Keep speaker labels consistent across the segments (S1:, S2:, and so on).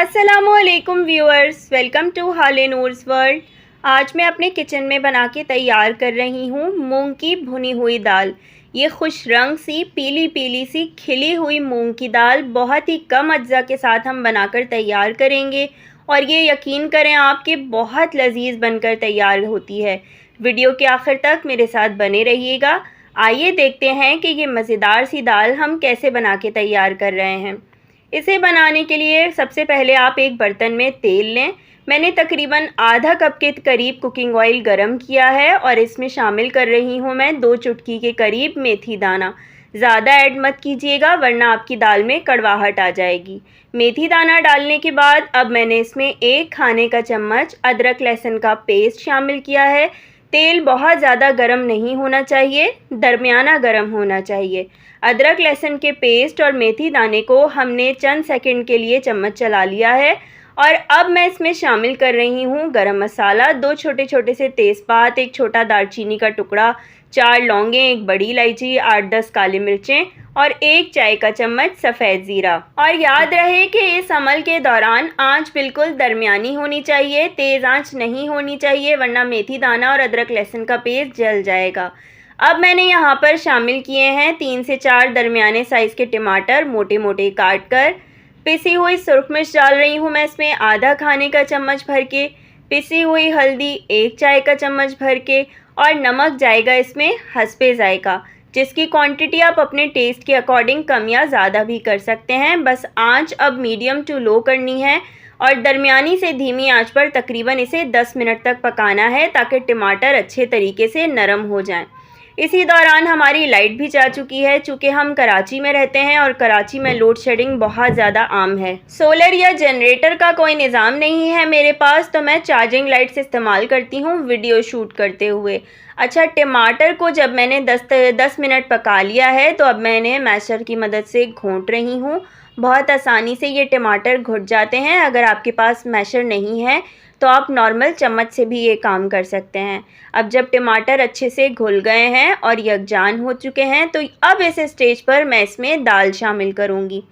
S1: अस्सलामुअलैकुम viewers, welcome to हाले Noor's world. आज मैं अपने किचन में बना के तैयार कर रही हूँ मूंग की भुनी हुई दाल। ये खुश रंग सी पीली पीली सी खिली हुई मूंग की दाल बहुत ही कम अज्जा के साथ हम बनाकर तैयार करेंगे और ये यकीन करें आपके बहुत लजीज बनकर तैयार होती है। वीडियो के आखिर तक मेरे साथ बने रहिएगा। आइए देखते हैं कि ये मज़ेदार सी दाल हम कैसे बना के तैयार कर रहे हैं। इसे बनाने के लिए सबसे पहले आप एक बर्तन में तेल लें। मैंने तकरीबन आधा कप के करीब कुकिंग ऑयल गरम किया है और इसमें शामिल कर रही हूँ मैं 2 चुटकी के करीब मेथी दाना। ज़्यादा ऐड मत कीजिएगा वरना आपकी दाल में कड़वाहट आ जाएगी। मेथी दाना डालने के बाद अब मैंने इसमें 1 खाने का चम्मच अदरक लहसुन का पेस्ट शामिल किया है। तेल बहुत ज़्यादा गर्म नहीं होना चाहिए, दरमियाना गर्म होना चाहिए। अदरक लहसुन के पेस्ट और मेथी दाने को हमने चंद सेकंड के लिए चम्मच चला लिया है और अब मैं इसमें शामिल कर रही हूँ गरम मसाला, 2 छोटे छोटे से तेज़पात, 1 छोटा दालचीनी का टुकड़ा, 4 लौंगें, 1 बड़ी इलायची, 8-10 काली मिर्चें और 1 चाय का चम्मच सफ़ेद ज़ीरा। और याद रहे कि इस अमल के दौरान आंच बिल्कुल दरमियानी होनी चाहिए, तेज़ आंच नहीं होनी चाहिए वरना मेथी दाना और अदरक लहसुन का पेस्ट जल जाएगा। अब मैंने यहाँ पर शामिल किए हैं 3 से 4 दरमियाने साइज़ के टमाटर मोटे मोटे काट कर। पिसी हुई सुरख मिर्च डाल रही हूँ मैं इसमें आधा खाने का चम्मच भर के, पिसी हुई हल्दी 1 चाय का चम्मच भर के और नमक जाएगा इसमें हस्बे जायका, जिसकी क्वांटिटी आप अपने टेस्ट के अकॉर्डिंग कम या ज़्यादा भी कर सकते हैं। बस आंच अब मीडियम टू लो करनी है और दरमियानी से धीमी आंच पर तकरीबन इसे 10 मिनट तक पकाना है ताकि टमाटर अच्छे तरीके से नरम हो जाएं। इसी दौरान हमारी लाइट भी जा चुकी है। चूँकि हम कराची में रहते हैं और कराची में लोड शेडिंग बहुत ज़्यादा आम है। सोलर या जनरेटर का कोई निज़ाम नहीं है मेरे पास, तो मैं चार्जिंग लाइट्स इस्तेमाल करती हूँ वीडियो शूट करते हुए। अच्छा, टमाटर को जब मैंने 10 मिनट पका लिया है तो अब मैंने मैशर की मदद से घोंट रही हूँ। बहुत आसानी से ये टमाटर घुट जाते हैं। अगर आपके पास मैशर नहीं है तो आप नॉर्मल चम्मच से भी ये काम कर सकते हैं। अब जब टमाटर अच्छे से घुल गए हैं और यकजान हो चुके हैं तो अब इस स्टेज पर मैं इसमें दाल शामिल करूँगी।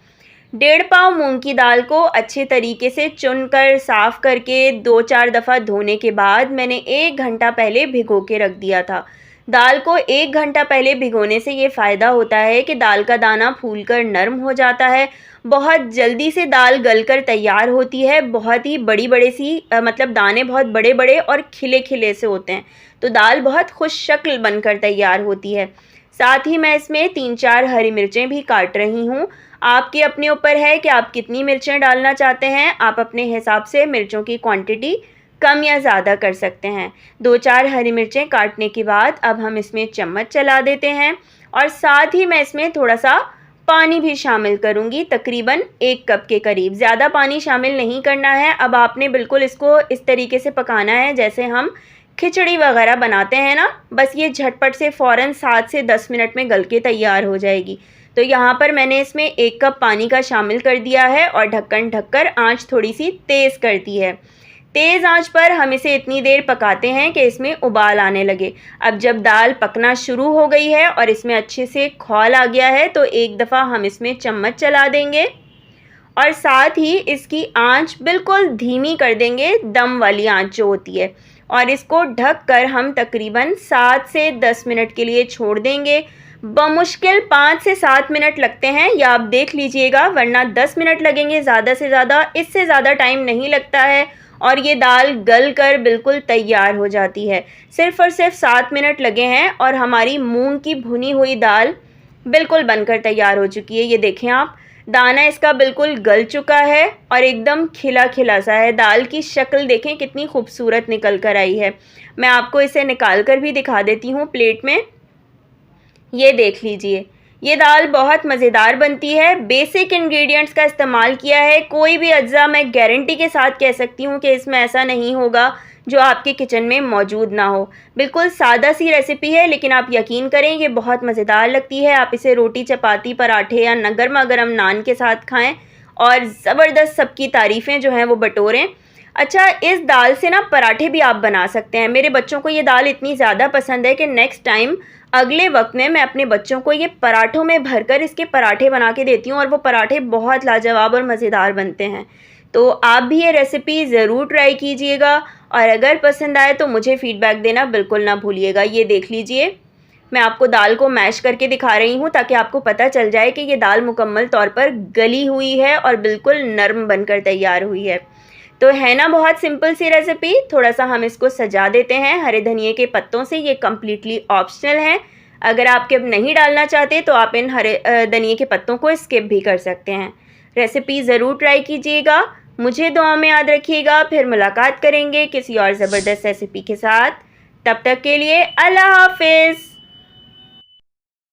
S1: 1.5 पाव मूंग की दाल को अच्छे तरीके से चुनकर साफ़ करके 2-4 दफ़ा धोने के बाद मैंने 1 घंटा पहले भिगो के रख दिया था। दाल को 1 घंटा पहले भिगोने से ये फ़ायदा होता है कि दाल का दाना फूलकर नरम हो जाता है, बहुत जल्दी से दाल गलकर तैयार होती है। बहुत ही बड़ी बड़े सी मतलब दाने बहुत बड़े बड़े और खिले खिले से होते हैं, तो दाल बहुत खुश शक्ल बनकर तैयार होती है। साथ ही मैं इसमें 3-4 हरी मिर्चें भी काट रही हूँ। आपके अपने ऊपर है कि आप कितनी मिर्चें डालना चाहते हैं। आप अपने हिसाब से मिर्चों की क्वांटिटी कम या ज़्यादा कर सकते हैं। 2-4 हरी मिर्चें काटने के बाद अब हम इसमें चम्मच चला देते हैं और साथ ही मैं इसमें थोड़ा सा पानी भी शामिल करूंगी, तकरीबन 1 कप के करीब। ज़्यादा पानी शामिल नहीं करना है। अब आपने बिल्कुल इसको इस तरीके से पकाना है जैसे हम खिचड़ी वगैरह बनाते हैं ना, बस ये झटपट से फ़ौरन 7 से 10 मिनट में गल के तैयार हो जाएगी। तो यहाँ पर मैंने इसमें 1 कप पानी का शामिल कर दिया है और ढक्कन ढककर आँच थोड़ी सी तेज़ कर दी है। तेज़ आंच पर हम इसे इतनी देर पकाते हैं कि इसमें उबाल आने लगे। अब जब दाल पकना शुरू हो गई है और इसमें अच्छे से खौल आ गया है तो एक दफ़ा हम इसमें चम्मच चला देंगे और साथ ही इसकी आंच बिल्कुल धीमी कर देंगे, दम वाली आंच जो होती है, और इसको ढक कर हम तकरीबन 7 से 10 मिनट के लिए छोड़ देंगे। बमुश्किल 5 से 7 मिनट लगते हैं, या आप देख लीजिएगा, वरना 10 मिनट लगेंगे ज़्यादा से ज़्यादा। इससे ज़्यादा टाइम नहीं लगता है और ये दाल गल कर बिल्कुल तैयार हो जाती है। सिर्फ़ और सिर्फ 7 मिनट लगे हैं और हमारी मूंग की भुनी हुई दाल बिल्कुल बनकर तैयार हो चुकी है। ये देखें आप, दाना इसका बिल्कुल गल चुका है और एकदम खिला खिला सा है। दाल की शक्ल देखें कितनी खूबसूरत निकल कर आई है। मैं आपको इसे निकाल कर भी दिखा देती हूँ प्लेट में। ये देख लीजिए, ये दाल बहुत मज़ेदार बनती है। बेसिक इंग्रेडिएंट्स का इस्तेमाल किया है। कोई भी अज्जा मैं गारंटी के साथ कह सकती हूँ कि इसमें ऐसा नहीं होगा जो आपके किचन में मौजूद ना हो। बिल्कुल सादा सी रेसिपी है, लेकिन आप यकीन करें ये बहुत मज़ेदार लगती है। आप इसे रोटी, चपाती, पराठे या गर्मा गर्म नान के साथ खाएं और ज़बरदस्त सबकी तारीफ़ें जो हैं वो बटोरें। अच्छा, इस दाल से ना पराठे भी आप बना सकते हैं। मेरे बच्चों को ये दाल इतनी ज़्यादा पसंद है कि नेक्स्ट टाइम अगले वक्त में मैं अपने बच्चों को ये पराठों में भरकर इसके पराठे बना के देती हूँ और वो पराठे बहुत लाजवाब और मज़ेदार बनते हैं। तो आप भी ये रेसिपी ज़रूर ट्राई कीजिएगा और अगर पसंद आए तो मुझे फ़ीडबैक देना बिल्कुल ना भूलिएगा। ये देख लीजिए, मैं आपको दाल को मैश करके दिखा रही हूँ ताकि आपको पता चल जाए कि ये दाल मुकम्मल तौर पर गली हुई है और बिल्कुल नरम बनकर तैयार हुई है। तो है ना बहुत सिंपल सी रेसिपी। थोड़ा सा हम इसको सजा देते हैं हरे धनिए के पत्तों से। ये कम्प्लीटली ऑप्शनल है, अगर आप स्किप नहीं डालना चाहते तो आप इन हरे धनिए के पत्तों को स्किप भी कर सकते हैं। रेसिपी ज़रूर ट्राई कीजिएगा, मुझे दुआ में याद रखिएगा। फिर मुलाकात करेंगे किसी और ज़बरदस्त रेसिपी के साथ। तब तक के लिए अल्लाह हाफिज़।